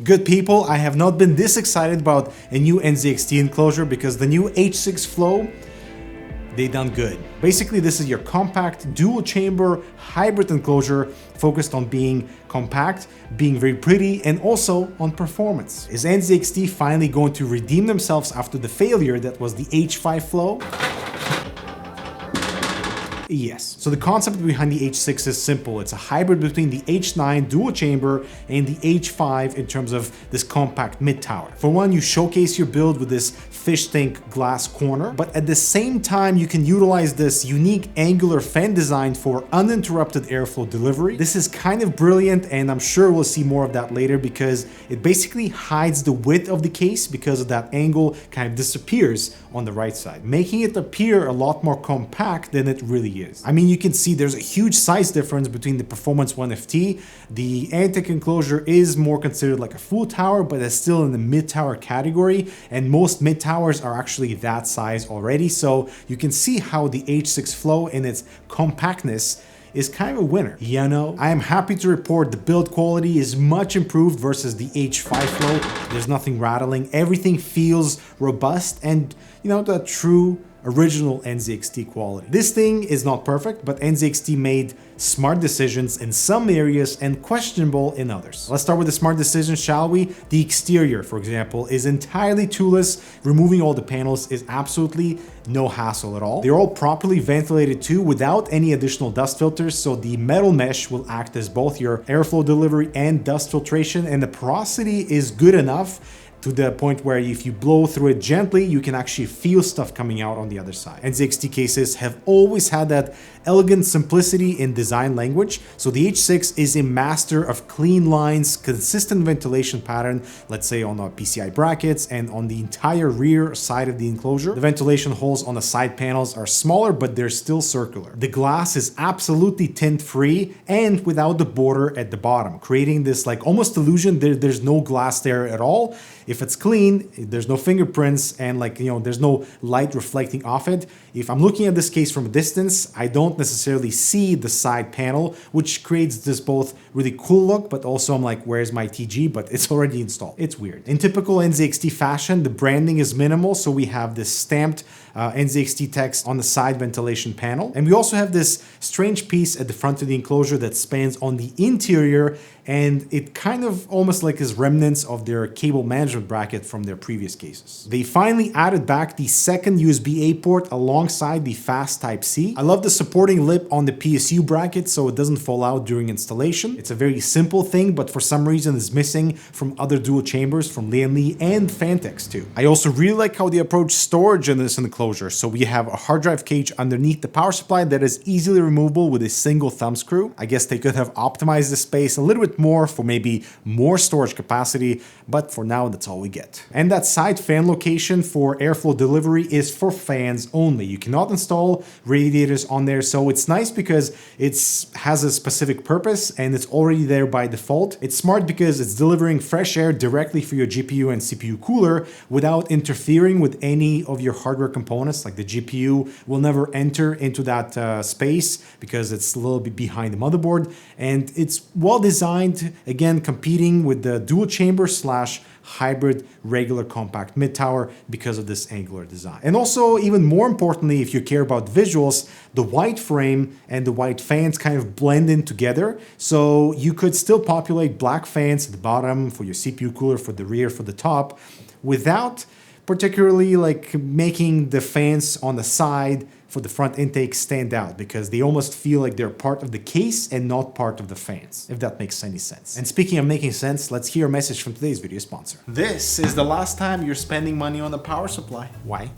Good people, I have not been this excited about a new NZXT enclosure because the new H6 Flow, they done good. Basically, this is your compact dual chamber hybrid enclosure focused on being compact, being very pretty, and also on performance. Is NZXT finally going to redeem themselves after the failure that was the H5 Flow? Yes. So the concept behind the H6 is simple. It's a hybrid between the H9 dual chamber and the H5 in terms of this compact mid tower. For one, you showcase your build with this fish tank glass corner, but at the same time, you can utilize this unique angular fan design for uninterrupted airflow delivery. This is kind of brilliant, and I'm sure we'll see more of that later because it basically hides the width of the case because of that angle kind of disappears on the right side, making it appear a lot more compact than it really is. I mean, you can see there's a huge size difference between the Performance 1FT. The Antic enclosure is more considered like a full tower, but it's still in the mid-tower category, and most mid-towers are actually that size already. So you can see how the H6 Flow in its compactness is kind of a winner. You know, I am happy to report the build quality is much improved versus the H5 Flow. There's nothing rattling. Everything feels robust and, you know, the true original NZXT quality. This thing is not perfect, but NZXT made smart decisions in some areas and questionable in others. Let's start with the smart decisions, shall we? The exterior, for example, is entirely toolless. Removing all the panels is absolutely no hassle at all. They're all properly ventilated too without any additional dust filters, so the metal mesh will act as both your airflow delivery and dust filtration, and the porosity is good enough to the point where if you blow through it gently, you can actually feel stuff coming out on the other side. NZXT cases have always had that elegant simplicity in design language. So the H6 is a master of clean lines, consistent ventilation pattern, let's say on our PCI brackets and on the entire rear side of the enclosure. The ventilation holes on the side panels are smaller, but they're still circular. The glass is absolutely tint-free and without the border at the bottom, creating this like almost illusion there's no glass there at all. If it's clean, there's no fingerprints and like, you know, there's no light reflecting off it. If I'm looking at this case from a distance, I don't necessarily see the side panel, which creates this both really cool look, but also I'm like, where's my TG? But it's already installed. It's weird. In typical NZXT fashion, the branding is minimal. So we have this stamped NZXT text on the side ventilation panel. And we also have this strange piece at the front of the enclosure that spans on the interior, and it kind of almost like is remnants of their cable management bracket from their previous cases. They finally added back the second USB-A port alongside the fast Type-C. I love the supporting lip on the PSU bracket so it doesn't fall out during installation. It's a very simple thing, but for some reason is missing from other dual chambers from Lee and Fantex too. I also really like how they approach storage in this enclosure. So we have a hard drive cage underneath the power supply that is easily removable with a single thumb screw. I guess they could have optimized the space a little bit more for maybe more storage capacity, but for now that's all we get. And that side fan location for airflow delivery is for fans only. You cannot install radiators on there, so it's nice because it has a specific purpose and it's already there by default. It's smart because it's delivering fresh air directly for your GPU and CPU cooler without interfering with any of your hardware components. Like the GPU will never enter into that space because it's a little bit behind the motherboard, and it's well designed, again competing with the dual chamber slash hybrid regular compact mid tower because of this angular design. And also, even more importantly, if you care about visuals, the white frame and the white fans kind of blend in together, so you could still populate black fans at the bottom for your CPU cooler, for the rear, for the top, without particularly like making the fans on the side for the front intake stand out, because they almost feel like they're part of the case and not part of the fans, if that makes any sense. And speaking of making sense, let's hear a message from today's video sponsor. This is the last time you're spending money on a power supply. Why?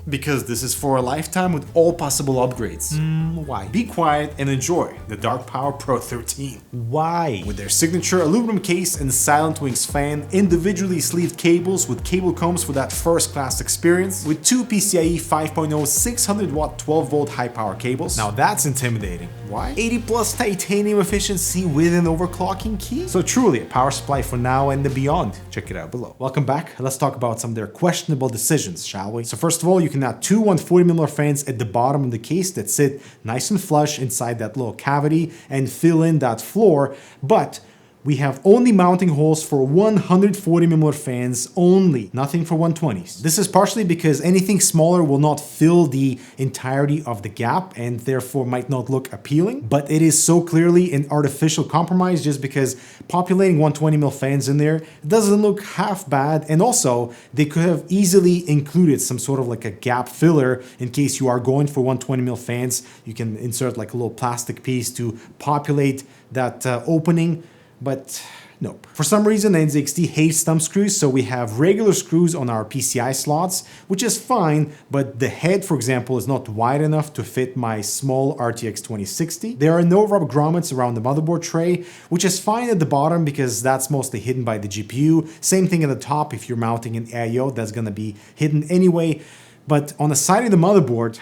Because this is for a lifetime with all possible upgrades. Why? Be quiet and enjoy the Dark Power Pro 13. Why? With their signature aluminum case and Silent Wings fan, individually sleeved cables with cable combs for that first-class experience, with two PCIe 5.0 600-watt 12-volt high-power cables. Now that's intimidating. Why? 80+ titanium efficiency with an overclocking key. So truly a power supply for now and the beyond. Check it out below. Welcome back. Let's talk about some of their questionable decisions, shall we? So first of all, you can add two 140mm fans at the bottom of the case that sit nice and flush inside that little cavity and fill in that floor, but we have only mounting holes for 140mm fans only, nothing for 120s. This is partially because anything smaller will not fill the entirety of the gap and therefore might not look appealing, but it is so clearly an artificial compromise just because populating 120mm fans in there doesn't look half bad, and also they could have easily included some sort of like a gap filler in case you are going for 120mm fans. You can insert like a little plastic piece to populate that opening, but nope. For some reason, NZXT hates thumb screws, so we have regular screws on our PCI slots, which is fine, but the head, for example, is not wide enough to fit my small RTX 2060. There are no rubber grommets around the motherboard tray, which is fine at the bottom because that's mostly hidden by the GPU. Same thing at the top. If you're mounting an AIO, that's gonna be hidden anyway. But on the side of the motherboard,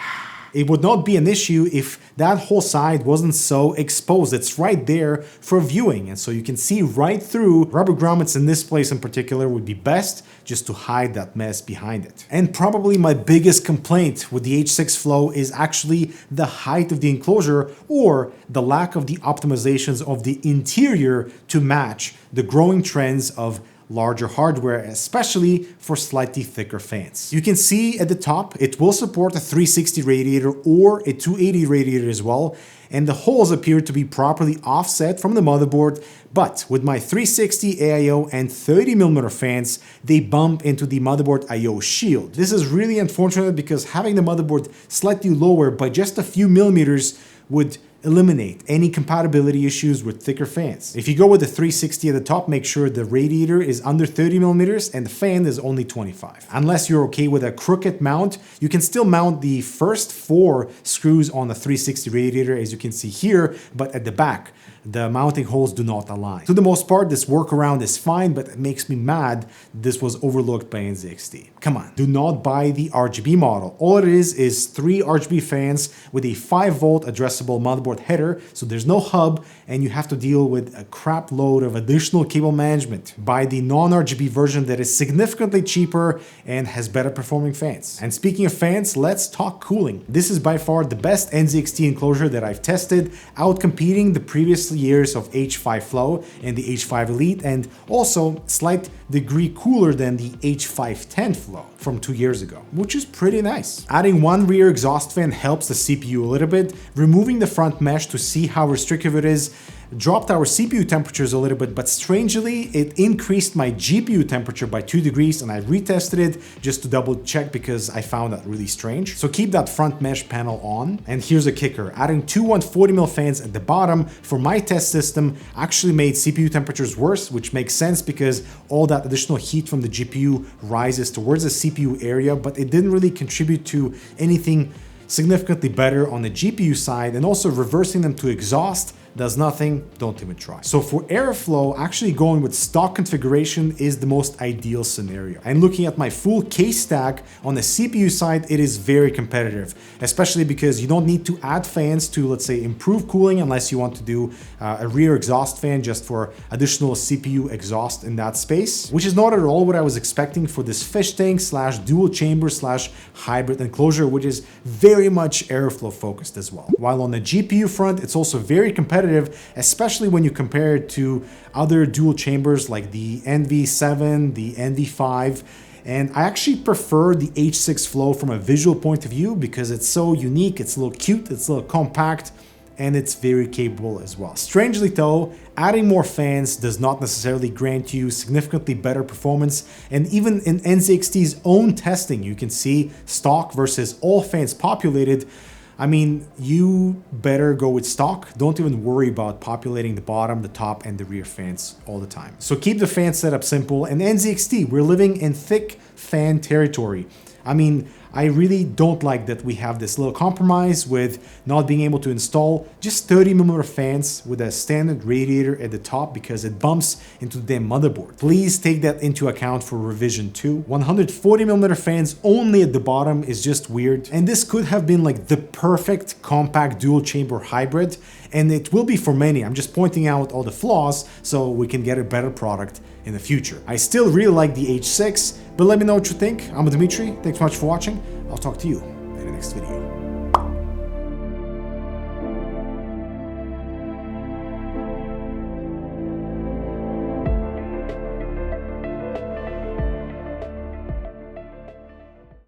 it would not be an issue if that whole side wasn't so exposed. It's right there for viewing, and so you can see right through. Rubber grommets in this place in particular would be best just to hide that mess behind it. And probably my biggest complaint with the H6 Flow is actually the height of the enclosure or the lack of the optimizations of the interior to match the growing trends of larger hardware, especially for slightly thicker fans. You can see at the top, it will support a 360 radiator or a 280 radiator as well, and the holes appear to be properly offset from the motherboard, but with my 360 AIO and 30mm fans, they bump into the motherboard IO shield. This is really unfortunate because having the motherboard slightly lower by just a few millimeters would eliminate any compatibility issues with thicker fans. If you go with the 360 at the top, make sure the radiator is under 30mm and the fan is only 25. Unless you're okay with a crooked mount, you can still mount the first 4 screws on the 360 radiator, as you can see here, but at the back, the mounting holes do not align. To the most part, this workaround is fine, but it makes me mad this was overlooked by NZXT. Come on, do not buy the RGB model. All it is 3 RGB fans with a 5-volt addressable motherboard header, so there's no hub, and you have to deal with a crap load of additional cable management. Buy the non-RGB version that is significantly cheaper and has better performing fans. And speaking of fans, let's talk cooling. This is by far the best NZXT enclosure that I've tested, outcompeting the previous years of H5 Flow and the H5 Elite, and also slight degree cooler than the H510 Flow from 2 years ago, which is pretty nice. Adding 1 rear exhaust fan helps the CPU a little bit. Removing the front mesh to see how restrictive it is dropped our CPU temperatures a little bit, but strangely, it increased my GPU temperature by 2 degrees, and I retested it just to double check because I found that really strange. So keep that front mesh panel on. And here's a kicker. Adding 2 140mm fans at the bottom for my test system actually made CPU temperatures worse, which makes sense because all that additional heat from the GPU rises towards the CPU area, but it didn't really contribute to anything significantly better on the GPU side, and also reversing them to exhaust does nothing, don't even try. So for airflow, actually going with stock configuration is the most ideal scenario. And looking at my full case stack on the CPU side, it is very competitive, especially because you don't need to add fans to, let's say, improve cooling unless you want to do a rear exhaust fan just for additional CPU exhaust in that space, which is not at all what I was expecting for this fish tank slash dual chamber slash hybrid enclosure, which is very much airflow focused as well. While on the GPU front, it's also very competitive, especially when you compare it to other dual chambers like the NV7, the NV5, and I actually prefer the H6 Flow from a visual point of view because it's so unique, it's a little cute, it's a little compact, and it's very capable as well. Strangely though, adding more fans does not necessarily grant you significantly better performance, and even in NZXT's own testing, you can see stock versus all fans populated. I mean, you better go with stock. Don't even worry about populating the bottom, the top, and the rear fans all the time. So keep the fan setup simple. And NZXT, we're living in thick fan territory. I mean, I really don't like that we have this little compromise with not being able to install just 30mm fans with a standard radiator at the top because it bumps into the damn motherboard. Please take that into account for revision 2. 140mm fans only at the bottom is just weird. And this could have been like the perfect compact dual chamber hybrid, and it will be for many. I'm just pointing out all the flaws so we can get a better product in the future. I still really like the H6, but let me know what you think. I'm Dmitry. Thanks so much for watching. I'll talk to you in the next video.